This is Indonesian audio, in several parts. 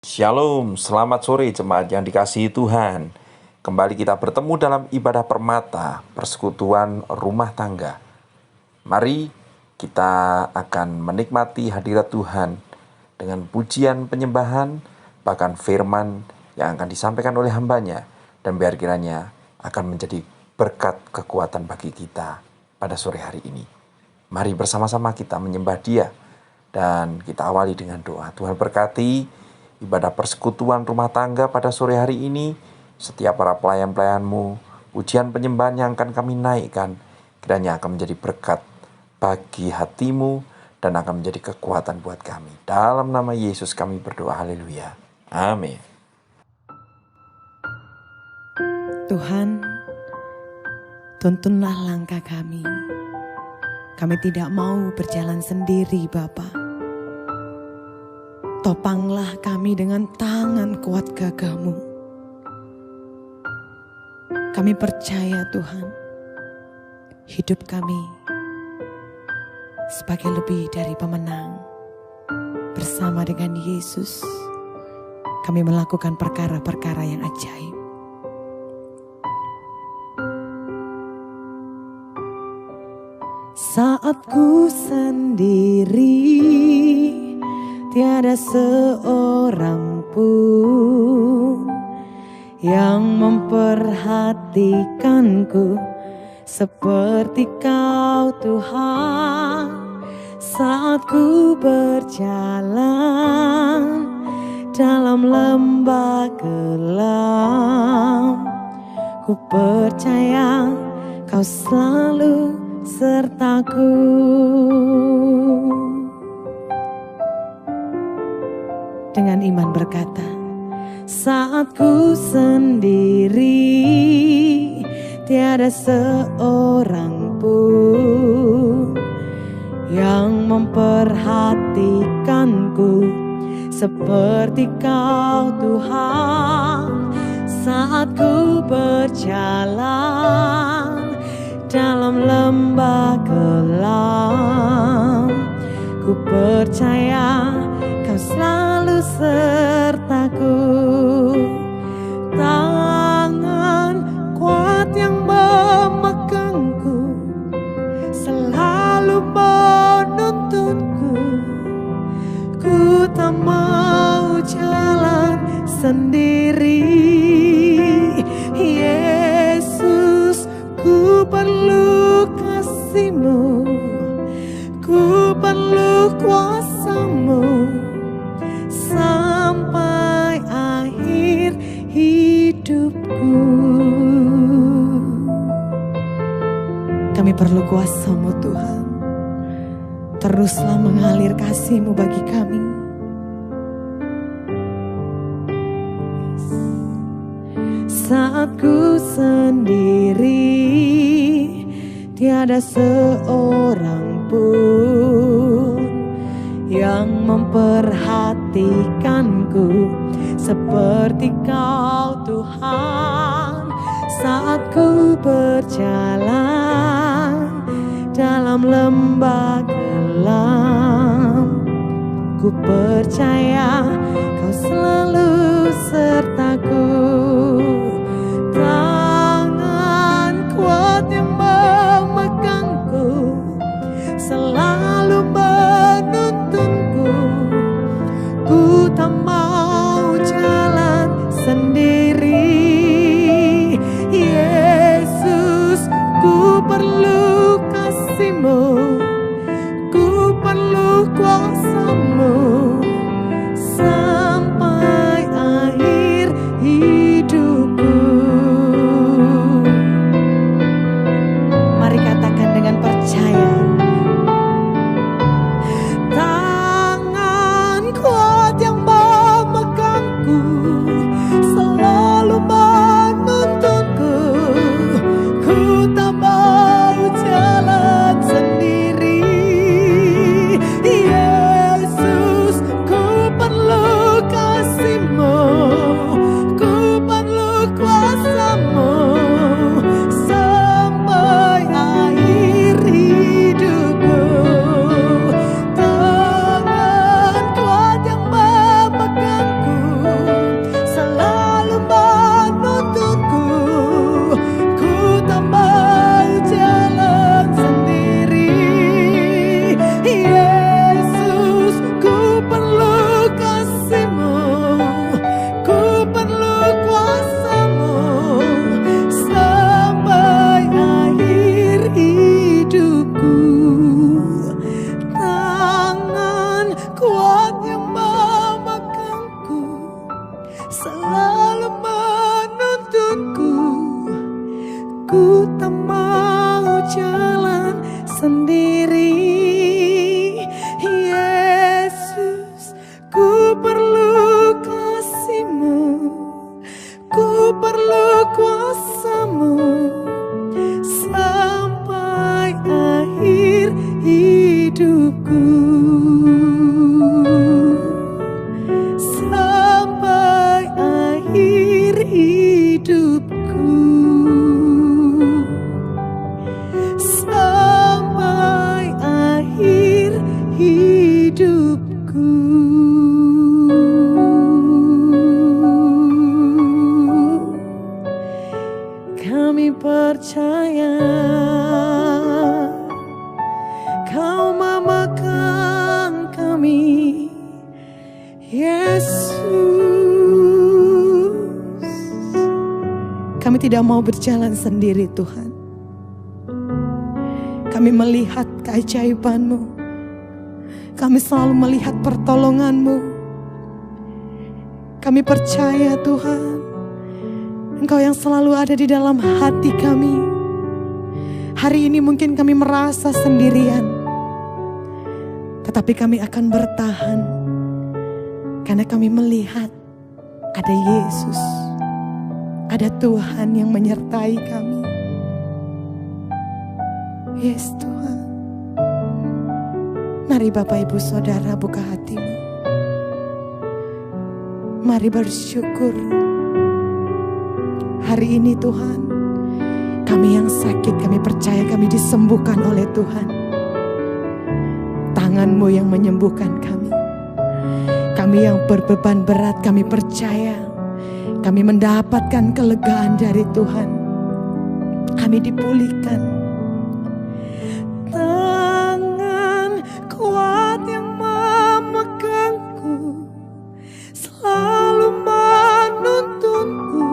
Shalom, selamat sore jemaat yang dikasihi Tuhan. Kembali kita bertemu dalam ibadah permata, persekutuan rumah tangga. Mari kita akan menikmati hadirat Tuhan dengan pujian penyembahan, bahkan firman yang akan disampaikan oleh hambanya. Dan biar kiranya akan menjadi berkat kekuatan bagi kita pada sore hari ini. Mari bersama-sama kita menyembah Dia. Dan kita awali dengan doa. Tuhan berkati ibadah persekutuan rumah tangga pada sore hari ini. Setiap para pelayan-pelayanmu, pujian penyembahan yang akan kami naikkan, kiranya akan menjadi berkat bagi hatimu dan akan menjadi kekuatan buat kami. Dalam nama Yesus kami berdoa, haleluya. Amin. Tuhan, tuntunlah langkah kami. Kami tidak mau berjalan sendiri, Bapa. Topanglah kami dengan tangan kuat gagah-Mu. Kami percaya Tuhan, hidup kami sebagai lebih dari pemenang. Bersama dengan Yesus, kami melakukan perkara-perkara yang ajaib. Saat ku sendiri, tiada seorang pun yang memperhatikanku seperti Kau Tuhan. Saat ku berjalan dalam lembah gelap, ku percaya Kau selalu sertaku. Dengan iman berkata, saat ku sendiri, tiada seorang pun yang memperhatikanku seperti Kau Tuhan. Saat ku berjalan dalam lembah gelap, ku percaya Kau selalu sertaku. Tangan kuat yang memegangku selalu menuntunku. Ku tak mau jalan sendiri. Yesus, ku perlu kasih-Mu, ku perlu kuasa-Mu sampai akhir hidupku. Kami perlu kuasa-Mu Tuhan. Teruslah mengalir kasih-Mu bagi kami. Saat ku sendiri, tiada seorang pun yang memperhatikanku seperti Kau Tuhan. Saat ku berjalan dalam lembah gelap, ku percaya Kau selalu sertaku. Tangan kuat yang memegangku selalu menuntunku. Ku tak mau jalan sendiri. Yesus, ku perlu kasih-Mu, ku perlu kuasa-Mu sampai akhir hidupku. Yesus, kami tidak mau berjalan sendiri Tuhan. Kami melihat keajaiban-Mu. Kami selalu melihat pertolongan-Mu. Kami percaya Tuhan, Engkau yang selalu ada di dalam hati kami. Hari ini mungkin kami merasa sendirian, tetapi kami akan bertahan karena kami melihat ada Yesus, ada Tuhan yang menyertai kami. Yes Tuhan. Mari Bapak Ibu Saudara buka hatimu. Mari bersyukur. Hari ini Tuhan, kami yang sakit, kami percaya kami disembuhkan oleh Tuhan. Tangan-Mu yang menyembuhkan kami. Kami yang berbeban berat, kami percaya kami mendapatkan kelegaan dari Tuhan. Kami dipulihkan. Tangan kuat yang memegangku, selalu menuntunku.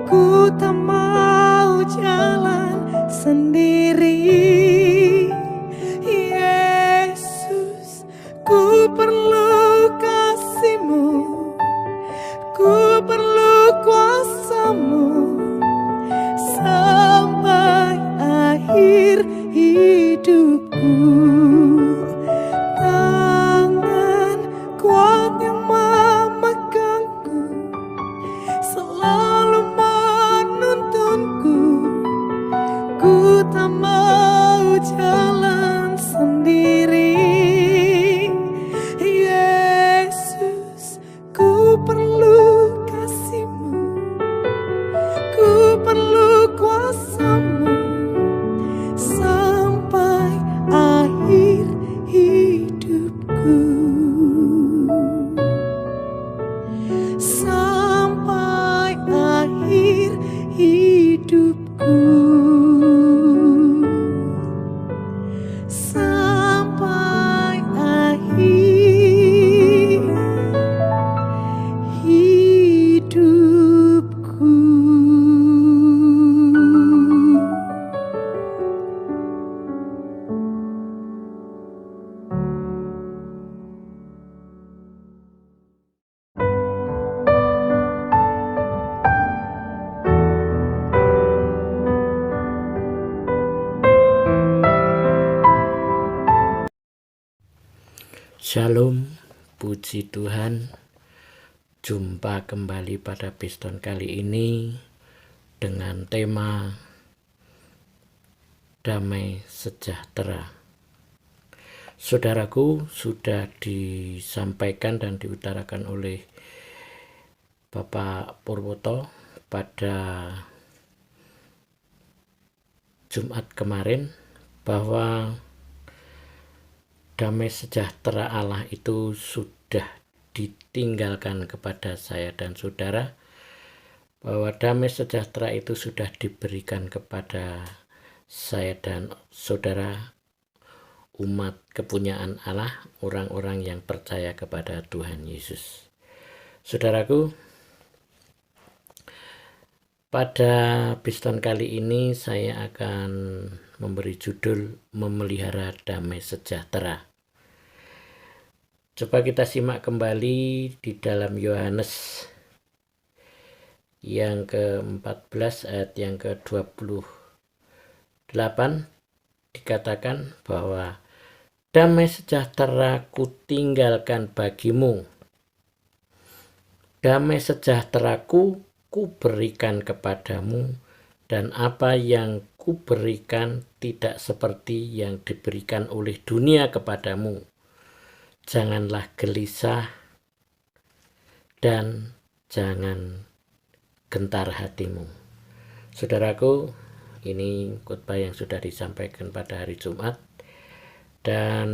Ku tak mau jalan sendiri. Yesus, ku perlu kasih-Mu, ku perlu kuasa-Mu sampai akhir hidupku. Tangan kuat yang memegangku, selalu menuntunku. Ku tak mau jalan sendiri. Yesus, ku perlu kasih-Mu, ku perlu kuasa-Mu sampai akhir hidupku. Sampai akhir hidupku. Sampai akhir hidupku. Shalom, puji Tuhan. Jumpa kembali pada Piston kali ini dengan tema damai sejahtera. Saudaraku, sudah disampaikan dan diutarakan oleh Bapak Purwoto pada Jumat kemarin bahwa damai sejahtera Allah itu sudah ditinggalkan kepada saya dan saudara, bahwa damai sejahtera itu sudah diberikan kepada saya dan saudara, umat kepunyaan Allah, orang-orang yang percaya kepada Tuhan Yesus. Saudaraku, pada Piston kali ini saya akan memberi judul Memelihara Damai Sejahtera. Coba kita simak kembali di dalam Yohanes yang ke-14 ayat yang ke-28 dikatakan bahwa damai sejahtera kutinggalkan bagimu, damai sejahteraku kuberikan kepadamu, dan apa yang kuberikan tidak seperti yang diberikan oleh dunia kepadamu. Janganlah gelisah dan jangan gentar hatimu. Saudaraku, ini khotbah yang sudah disampaikan pada hari Jumat, dan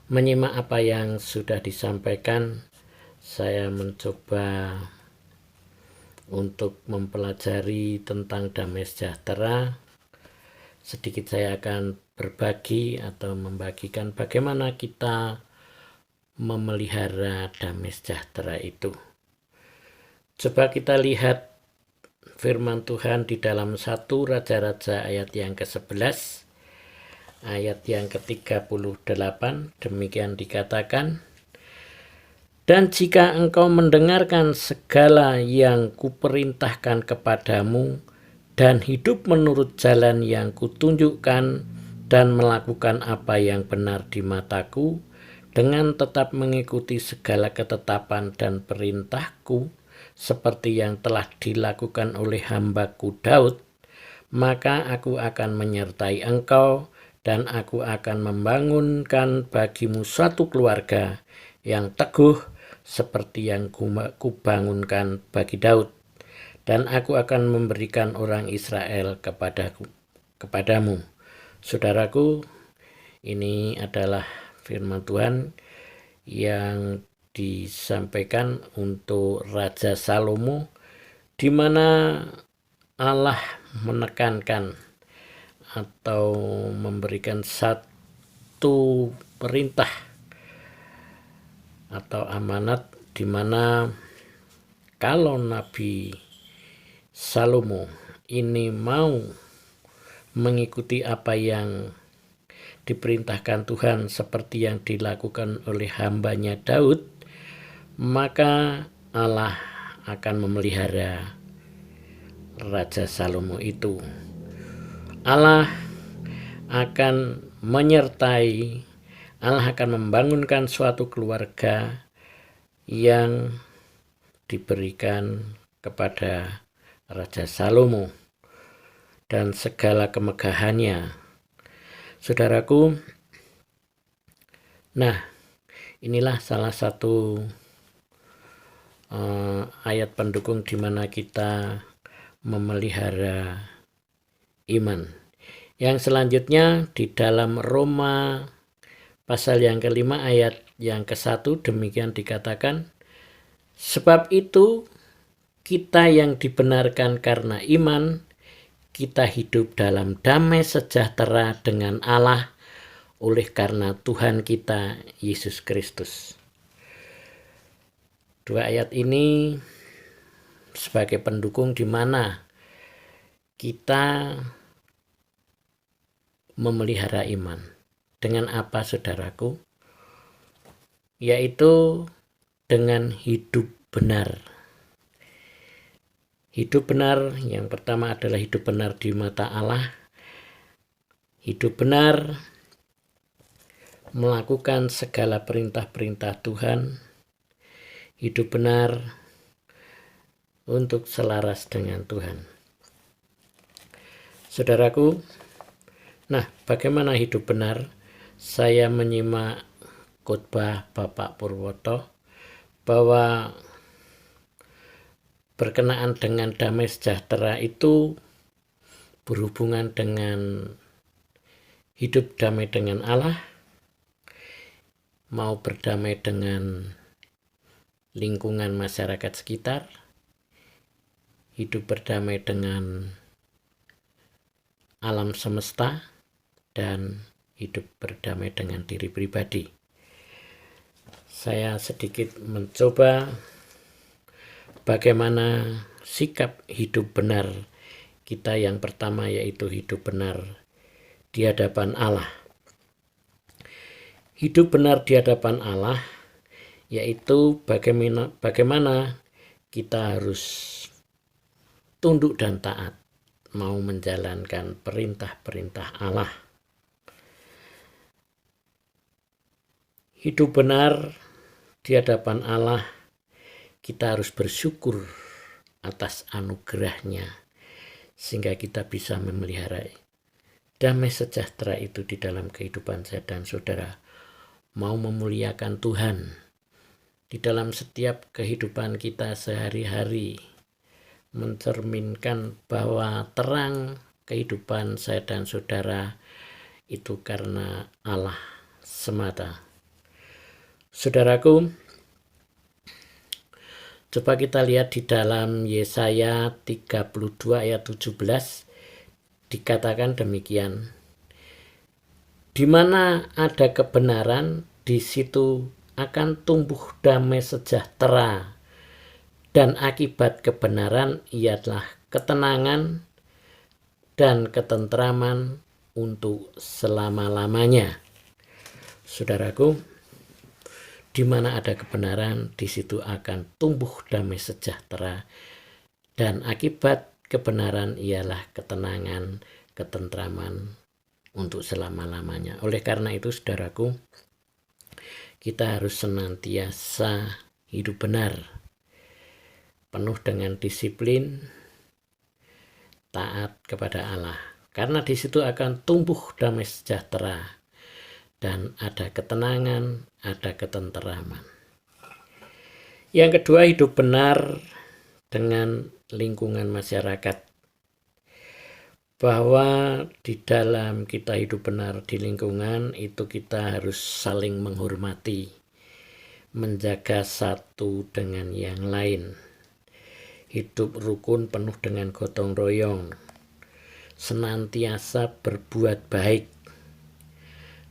menyimak apa yang sudah disampaikan, saya mencoba untuk mempelajari tentang damai sejahtera. Sedikit saya akan berbagi atau membagikan bagaimana kita memelihara damai sejahtera itu. Coba kita lihat firman Tuhan di dalam 1 Raja-Raja ayat yang ke-11, ayat yang ke-38, demikian dikatakan, "Dan jika engkau mendengarkan segala yang kuperintahkan kepadamu, dan hidup menurut jalan yang kutunjukkan, dan melakukan apa yang benar di mataku, dengan tetap mengikuti segala ketetapan dan perintahku, seperti yang telah dilakukan oleh hambaku Daud, maka aku akan menyertai engkau, dan aku akan membangunkan bagimu suatu keluarga yang teguh, seperti yang kubangunkan bagi Daud. Dan aku akan memberikan orang Israel kepadamu." Saudaraku, ini adalah firman Tuhan yang disampaikan untuk Raja Salomo, di mana Allah menekankan atau memberikan satu perintah atau amanat, di mana kalau Nabi Salomo ini mau mengikuti apa yang diperintahkan Tuhan seperti yang dilakukan oleh hambanya Daud, maka Allah akan memelihara Raja Salomo itu. Allah akan menyertai, Allah akan membangunkan suatu keluarga yang diberikan kepada Raja Salomo dan segala kemegahannya. Saudaraku, nah inilah salah satu ayat pendukung di mana kita memelihara iman. Yang selanjutnya di dalam Roma pasal yang ke-5 ayat yang ke-1, demikian dikatakan, "Sebab itu kita yang dibenarkan karena iman, kita hidup dalam damai sejahtera dengan Allah oleh karena Tuhan kita Yesus Kristus." Dua ayat ini sebagai pendukung di mana kita memelihara iman. Dengan apa, saudaraku? Yaitu dengan hidup benar. Hidup benar yang pertama adalah hidup benar di mata Allah. Hidup benar melakukan segala perintah-perintah Tuhan. Hidup benar untuk selaras dengan Tuhan. Saudaraku, nah bagaimana hidup benar? Saya menyimak khotbah Bapak Purwoto bahwa berkenaan dengan damai sejahtera itu berhubungan dengan hidup damai dengan Allah, mau berdamai dengan lingkungan masyarakat sekitar, hidup berdamai dengan alam semesta, dan hidup berdamai dengan diri pribadi. Saya sedikit mencoba bagaimana sikap hidup benar kita yang pertama, yaitu hidup benar di hadapan Allah. Hidup benar di hadapan Allah yaitu bagaimana kita harus tunduk dan taat, mau menjalankan perintah-perintah Allah. Hidup benar di hadapan Allah, kita harus bersyukur atas anugerahnya, sehingga kita bisa memelihara damai sejahtera itu di dalam kehidupan saya dan saudara. Mau memuliakan Tuhan di dalam setiap kehidupan kita sehari-hari, mencerminkan bahwa terang kehidupan saya dan saudara itu karena Allah semata. Saudaraku, coba kita lihat di dalam Yesaya 32 ayat 17, dikatakan demikian. Di mana ada kebenaran, di situ akan tumbuh damai sejahtera, dan akibat kebenaran ialah ketenangan dan ketentraman untuk selama-lamanya. Saudaraku, di mana ada kebenaran, di situ akan tumbuh damai sejahtera, dan akibat kebenaran ialah ketenangan, ketentraman untuk selama-lamanya. Oleh karena itu, saudaraku, kita harus senantiasa hidup benar, penuh dengan disiplin, taat kepada Allah. Karena di situ akan tumbuh damai sejahtera dan ada ketenangan, ada ketenteraman. Yang kedua, hidup benar dengan lingkungan masyarakat. Bahwa di dalam kita hidup benar di lingkungan itu kita harus saling menghormati, menjaga satu dengan yang lain, hidup rukun penuh dengan gotong royong, senantiasa berbuat baik,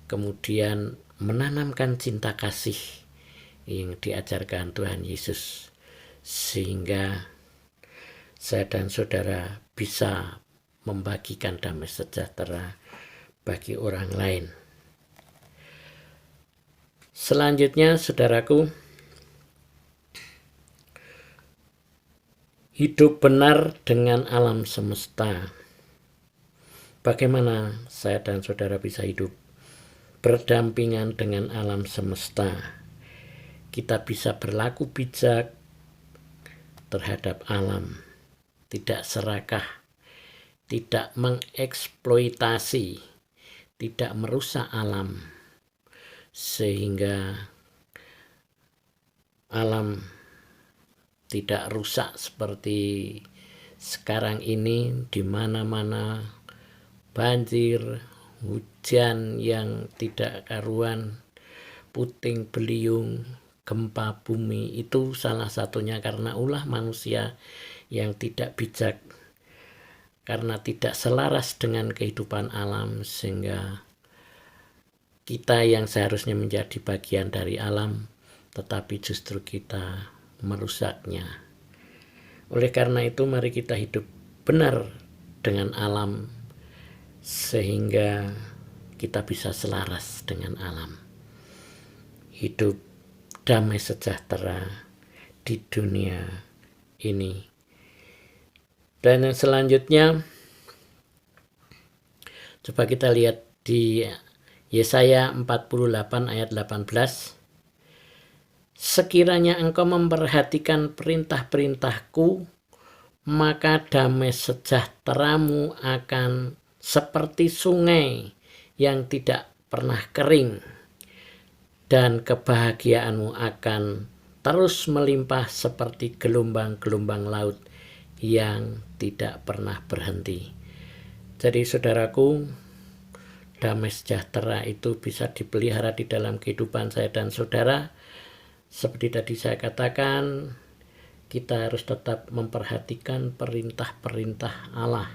kemudian menanamkan cinta kasih yang diajarkan Tuhan Yesus, sehingga saya dan saudara bisa membagikan damai sejahtera bagi orang lain. Selanjutnya, saudaraku, hidup benar dengan alam semesta. Bagaimana saya dan saudara bisa hidup berdampingan dengan alam semesta? Kita bisa berlaku bijak terhadap alam, tidak serakah, tidak mengeksploitasi, tidak merusak alam, sehingga alam tidak rusak seperti sekarang ini, di mana-mana banjir, hujan yang tidak karuan, puting beliung, gempa bumi. Itu salah satunya karena ulah manusia yang tidak bijak, karena tidak selaras dengan kehidupan alam, sehingga kita yang seharusnya menjadi bagian dari alam, tetapi justru kita merusaknya. Oleh karena itu, mari kita hidup benar dengan alam, sehingga kita bisa selaras dengan alam. Hidup damai sejahtera di dunia ini. Dan yang selanjutnya, coba kita lihat di Yesaya 48 ayat 18. Sekiranya engkau memperhatikan perintah-perintahku, maka damai sejahteramu akan seperti sungai yang tidak pernah kering, dan kebahagiaanmu akan terus melimpah seperti gelombang-gelombang laut yang tidak pernah berhenti. Jadi saudaraku, damai sejahtera itu bisa dipelihara di dalam kehidupan saya dan saudara. Seperti tadi saya katakan, kita harus tetap memperhatikan perintah-perintah Allah.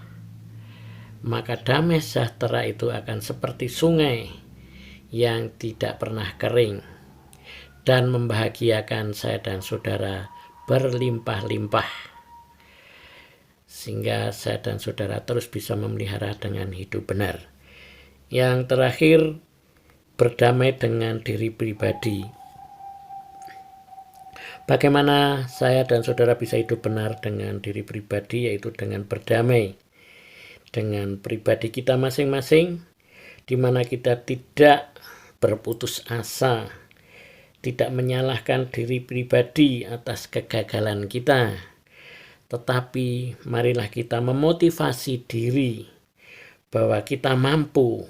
Maka damai sejahtera itu akan seperti sungai yang tidak pernah kering dan membahagiakan saya dan saudara berlimpah-limpah, sehingga saya dan saudara terus bisa memelihara dengan hidup benar. Yang terakhir, berdamai dengan diri pribadi. Bagaimana saya dan saudara bisa hidup benar dengan diri pribadi, yaitu dengan berdamai dengan pribadi kita masing-masing, di mana kita tidak berputus asa, tidak menyalahkan diri pribadi atas kegagalan kita, tetapi marilah kita memotivasi diri bahwa kita mampu,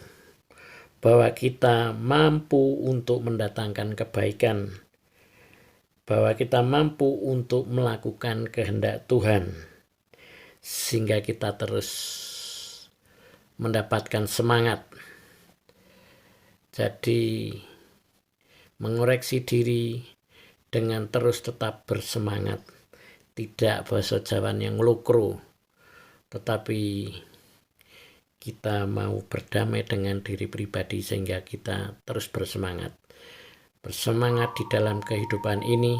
untuk mendatangkan kebaikan, bahwa kita mampu untuk melakukan kehendak Tuhan, sehingga kita terus mendapatkan semangat. Jadi mengoreksi diri dengan terus tetap bersemangat, tidak bahasa Jawa yang lokro, tetapi kita mau berdamai dengan diri pribadi sehingga kita terus bersemangat. bersemangat di dalam kehidupan ini,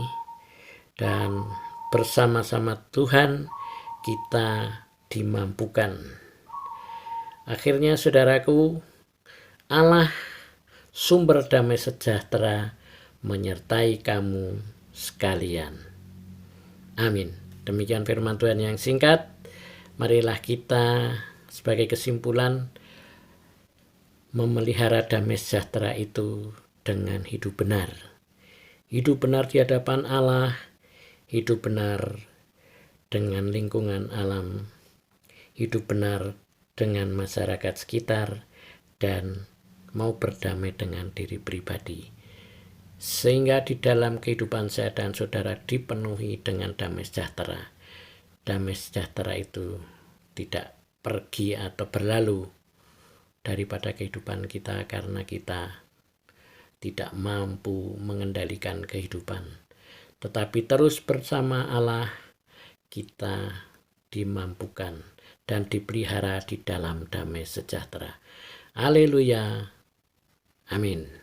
dan bersama-sama Tuhan kita dimampukan. Akhirnya saudaraku, Allah sumber damai sejahtera menyertai kamu sekalian. Amin. Demikian firman Tuhan yang singkat. Marilah kita sebagai kesimpulan memelihara damai sejahtera itu dengan hidup benar. Hidup benar di hadapan Allah, hidup benar dengan lingkungan alam, hidup benar dengan masyarakat sekitar, dan mau berdamai dengan diri pribadi. Sehingga di dalam kehidupan saya dan saudara dipenuhi dengan damai sejahtera. Damai sejahtera itu tidak pergi atau berlalu daripada kehidupan kita karena kita tidak mampu mengendalikan kehidupan. Tetapi terus bersama Allah kita dimampukan dan dipelihara di dalam damai sejahtera. Haleluya. Amin.